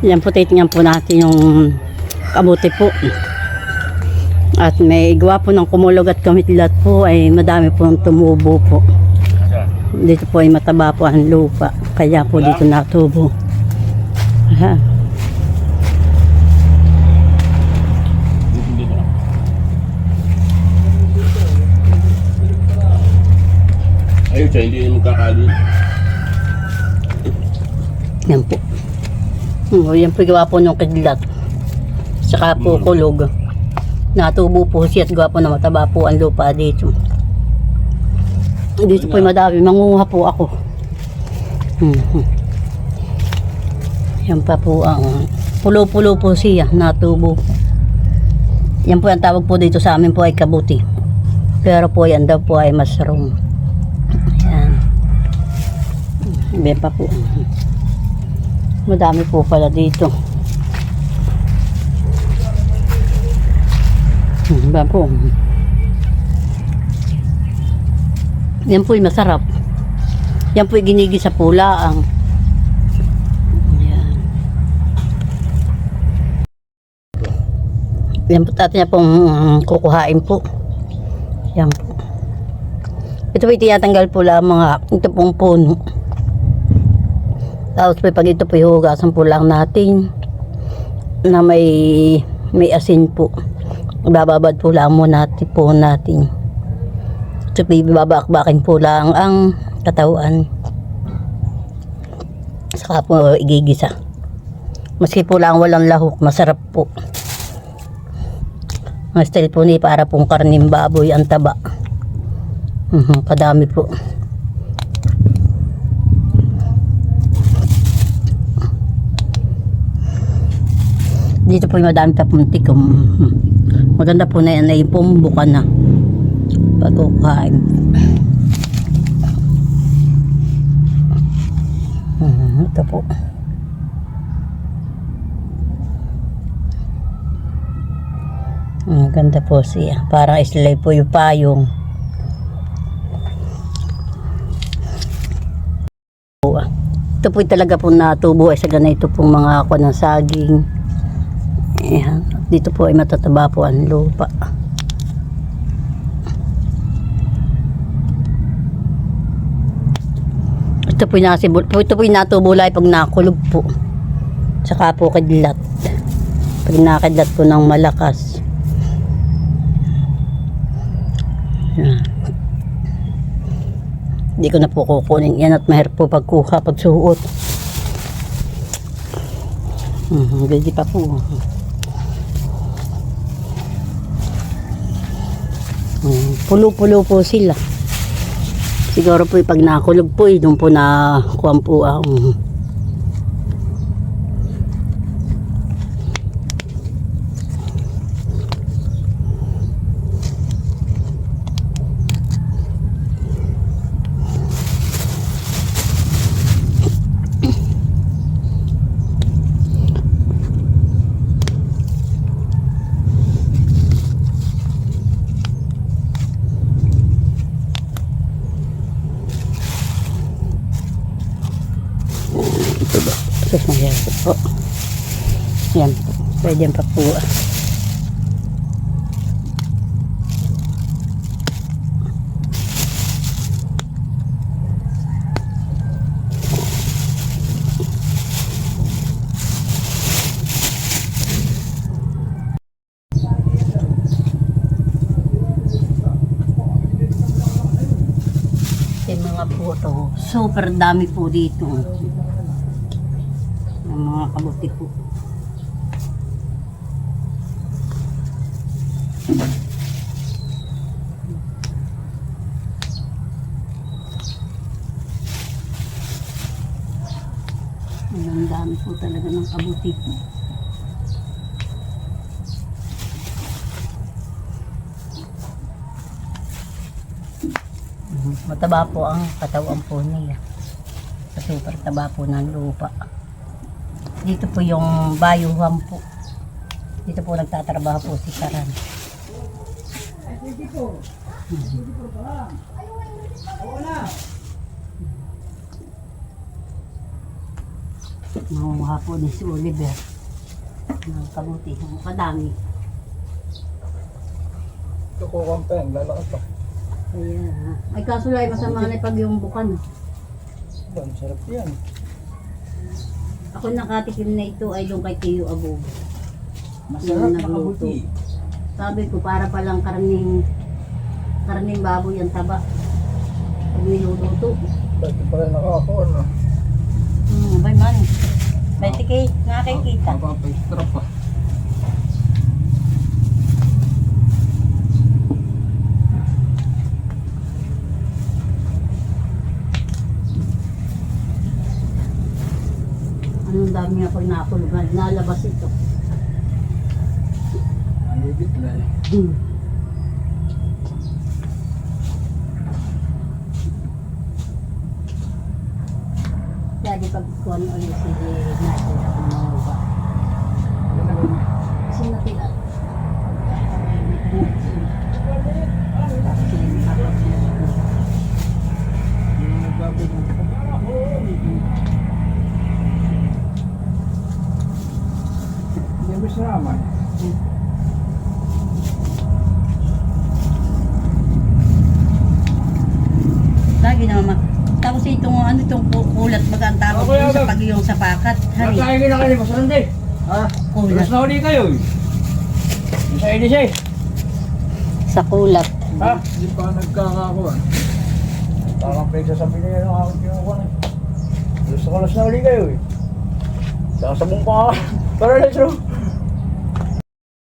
Yan po, titingnan po natin yung kabuti po. At may gawa po ng kumulog at kumitlat po ay madami po ang tumubo po. Dito po ay mataba po ang lupa. Kaya po dito natubo. Aha. Ayun siya, hindi naman magkakalin. Yan po. Yan po gawa po ng kidlat. Saka po kulog. Natubo po siya at gawa po na mataba po ang lupa dito. Dito po ay madami. Manguha po ako. Yan pa po ang pulo-pulo po siya. Natubo. Yan po ang tawag po dito sa amin po ay kabuti. Pero po yan daw po ay mushroom. Yan. Yan pa po. Madami po pala dito. Ba po. Yan po ay masarap. Yan po ay ginigisa po laang. Yan. Yan po atin niya pong kukuhain po. Yan po. Ito po itiyatanggal po lang mga ito pong puno. Tapos po pag ito po ihugasan po lang natin na may asin po. Ibababad po lang muna natin. So ibabakbakin po lang ang katawan. Saka po igigisa. Maski po lang walang lahok, masarap po. Ang style po ni para pong karning baboy ang taba. Kadami po. Dito po yung madami pa pong tikom. Maganda po na yan na yung pumbuka na pagkukain. Ito po. Ganda po siya. Parang islay po yung payong. Ito po talaga po natubo ay sa ganito pong mga ako ng saging. Ayan. Dito po ay matataba po ang lupa. Ito po yung natubulay pag nakulog po. Saka po kidlat. Pag nakidlat po ng malakas. Yan. Hindi ko na po kukunin yan at mahirap po pagkuha, pagsuot. Hindi pa po. Pulo-pulo po sila. Siguro po pag nakulog po doon po na kuwan po ang sus magyari po. Yan po. Pwede pa po. Yung mga puto. Super dami po dito. Ang mga kabuti po. Ang dami po talaga ng kabuti po. Mataba po ang katawan po niya. Super taba po ng lupa. Dito po yung bayuhan po. Dito po nagtatrabaho po si Karan. Nangunguha po din si Oliver. Ng kabuti. Kadami. Kukuha pa yan, lalakas pa. Kaya, ay kaso lang masama na pag yung bukan. Ba, masarap yan. Ako nakatikim na ito ay doon kay Tiyo Abog. Masarap Yung na nagluto. kabuti. Sabi ko para palang karning baboy ang taba. Pag niluluto. Dati pala nakakakuha na. Bay man. Bay tiki, nakikita. Mapapa-extra pa. Anong dami ako inapulugan. Nalabas ito. Nangibit na eh. Kaya di pag kuhan ulit si Natin ako mga kasi natila. Yung nagbabi ng hindi mo siya naman. Lagi naman. Tapos itong ano itong kulat baga ang tawag Okay, dun sa okay. pagiyong sa pakat. Hari. Nakain na kayo, masalan din. Ha? Kulat. Mas na uli kayo eh. Sa edis eh. Sa kulat. Ha? Hindi pa nagkakakuha. Parang pinagsasabi na yan ang aking kinukuha na. Gusto ko na uli kayo eh. Sakasabong pa ka. Para let's go.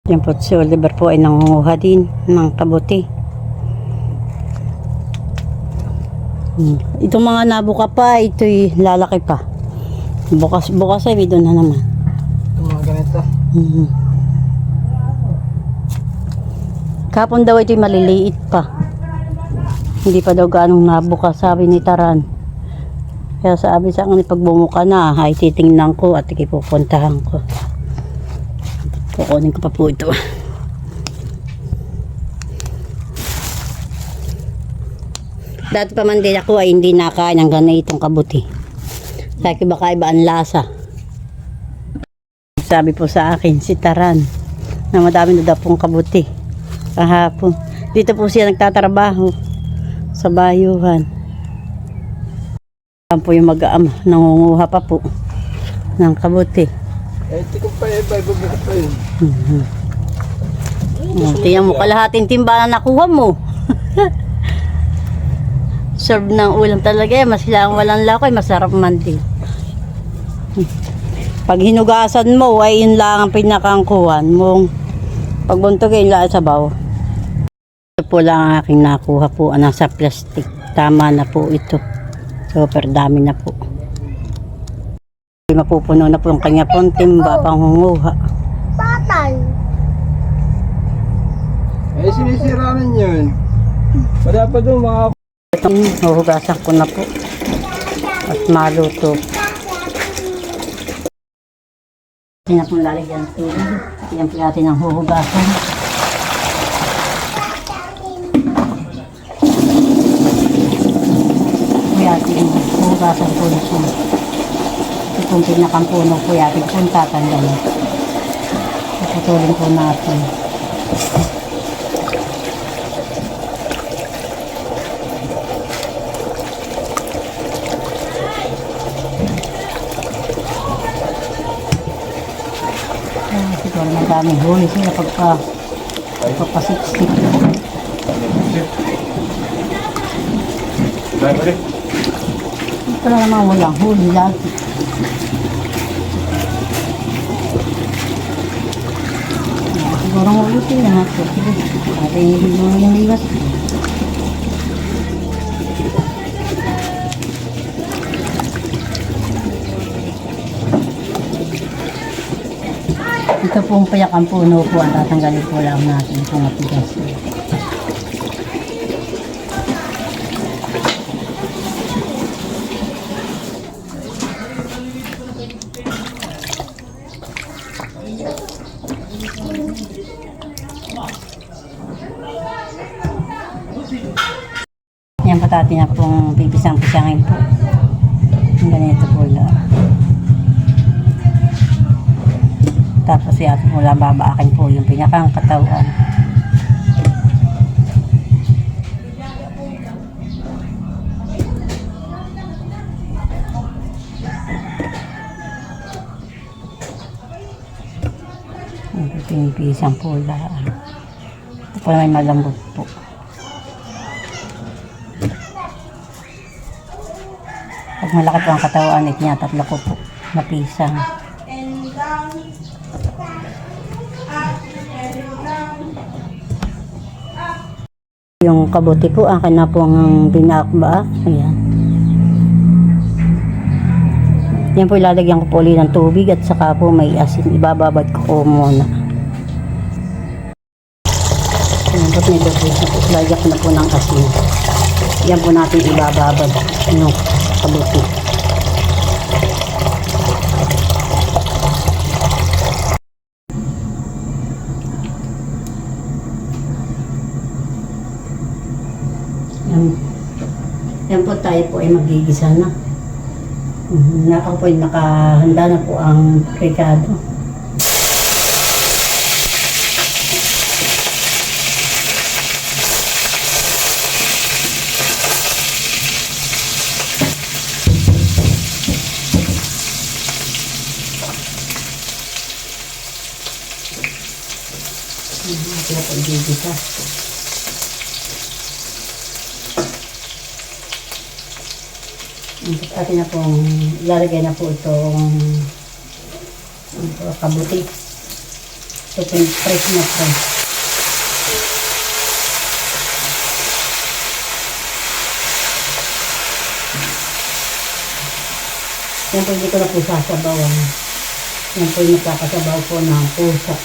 Yan po si Oliver po ay nangunguha din ng kabuti. Itong mga nabuka pa, ito'y lalaki pa. Bukas ay may doon na naman. Itong mga ganito. Kapon daw ito'y maliliit pa. Hindi pa daw ganong nabuka, sabi ni Taran. Kaya sabi sa akin, pag bumuka na, ay titingnan ko at ikipupuntahan ko. Kukunin ko pa po ito. Dati pa man din ako ay hindi nakain ng ganitong kabuti. Sabi ko baka iba ang lasa. Sabi po sa akin si Taran na madami na daw pong kabuti kahapon. Dito po siya nagtatrabaho sa bayuhan. Yan po yung mag-aama, nangunguha pa po ng kabuti. Eh, tikong pa yun, ibabukot pa yun. Tingnan mo, kalahating timba na nakuha mo. Serve ng ulam talaga eh. Masilang walang lakoy, masarap man din. Pag hinugasan mo, ay yun lang ang pinakangkuhan mong pagbuntugin lang sa baw. Ito po lang ang aking nakuha po. Nasa plastic. Tama na po ito. Super dami na po. Mapupuno na po yung kanya pong timba pang hunguha. Eh, sinisira rin yun. Wala pa doon mga... Itong huhugasan ko na po. At maluto. Hindi na pong lalagyan ng tubig. Yan po natin ang huhugasan. Kuyatin, huhugasan po na siya. Ito pong pinakampuno po yatin po tatanggalin. Puputulin po natin. Siguro madaming huli sila pagpasiksik. Ito na naman walang huli lagi. Siguro huli sila ha. At hindi mo yung liwas. Ito pong payak ang puno po ang tatanggalin po lang natin kung matigas. Yan patate na pong pipisang-pisangin po. Ang ganito po lang. Tapos yan, mula babaakin po yung pinakang katawan. Pinipisang po lahat. Ito po may malambot po. Pag malaki po ang katawan, tatlo ko po napisang. Yung kabuti po, akin na po ang binakbaak. Ayan. Yan po ilalagyan ko po ulit ng tubig at saka po may asin. Ibababad ko po muna. Ayan po, may lagyan na po. Lagyan ko na po ng asin. Yan po natin ibababad yung kabuti. Yan po tayo po ay magigisa na. Ako po ay nakahanda na po ang rekado. Ito po igigisa. Atin na pong ilalagay na po itong kabuti. Ito po yung fresh na fresh. Yan po hindi ko na po sasabawan. Yan po yung magkakasabaw po ng pusa.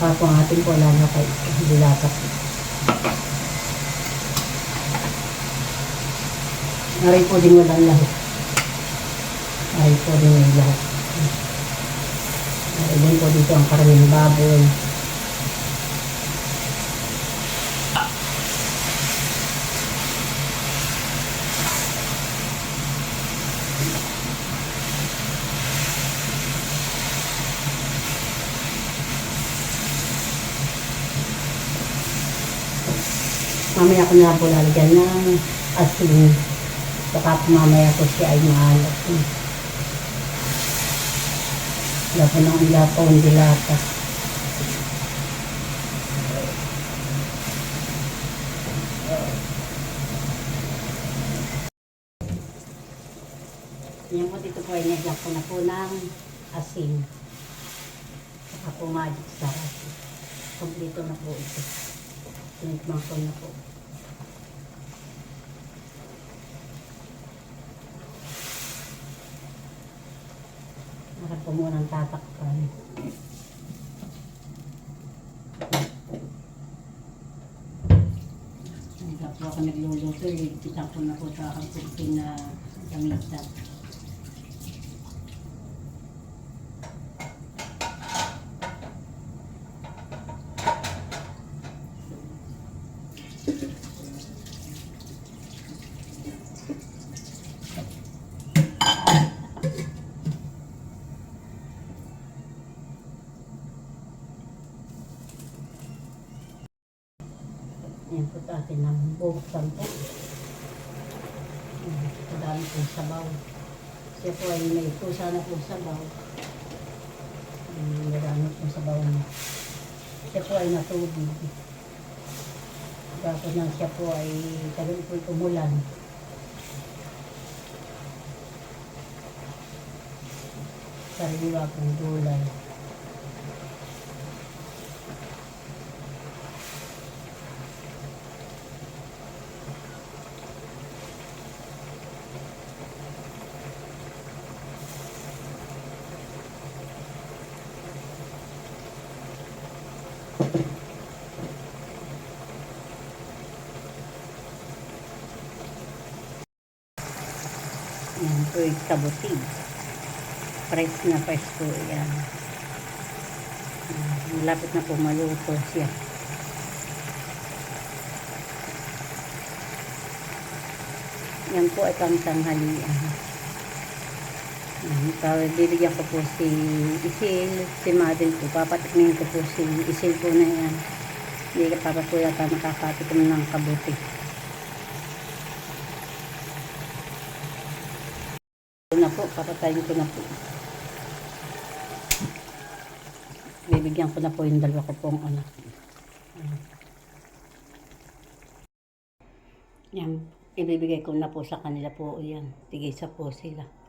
Ako ang ating po lang kay dilata. Aray po din walang lahat. Aray po din walang lahat. Aray din po dito ang karaming baboy. Mamaya ko na po lalagyan ng asin. Baka po mamaya ko siya ay maalat. Wala po ng ilapaw ang dilata. Yan po dito po ay nagyak ko na po ng asin. Baka po magic sa asin. Kompleto na po ito. Tinigmangkol na po. Nakap po munang tatakpan. Hindi po ako nagluluto. Kitang ko na po sa aking putin na gamitan. Yan po atin ng buksan po. Madami pong sabaw. Siya po ay may pusa na pong sabaw. Madami pong sabaw na. Siya po ay natubig. Tapos nang siya po ay tagal po umulan. Sariwa pong gulay. Yan po yung kabuti. Fresh na fresh po yan. Malapit na po maluto siya. Yan po ay pang tanghalian. Bibigyan ko po si Isil, si Madel po. Papatikmin ko po si Isil po na yan. Hindi ka papa po yata nakakatikim ng kabuti. Ito na po, papatayin ko na po. Bibigyan ko na po yung dalawa ko pong anak. Yan, ibibigay ko na po sa kanila po yan. Tigisa po sila.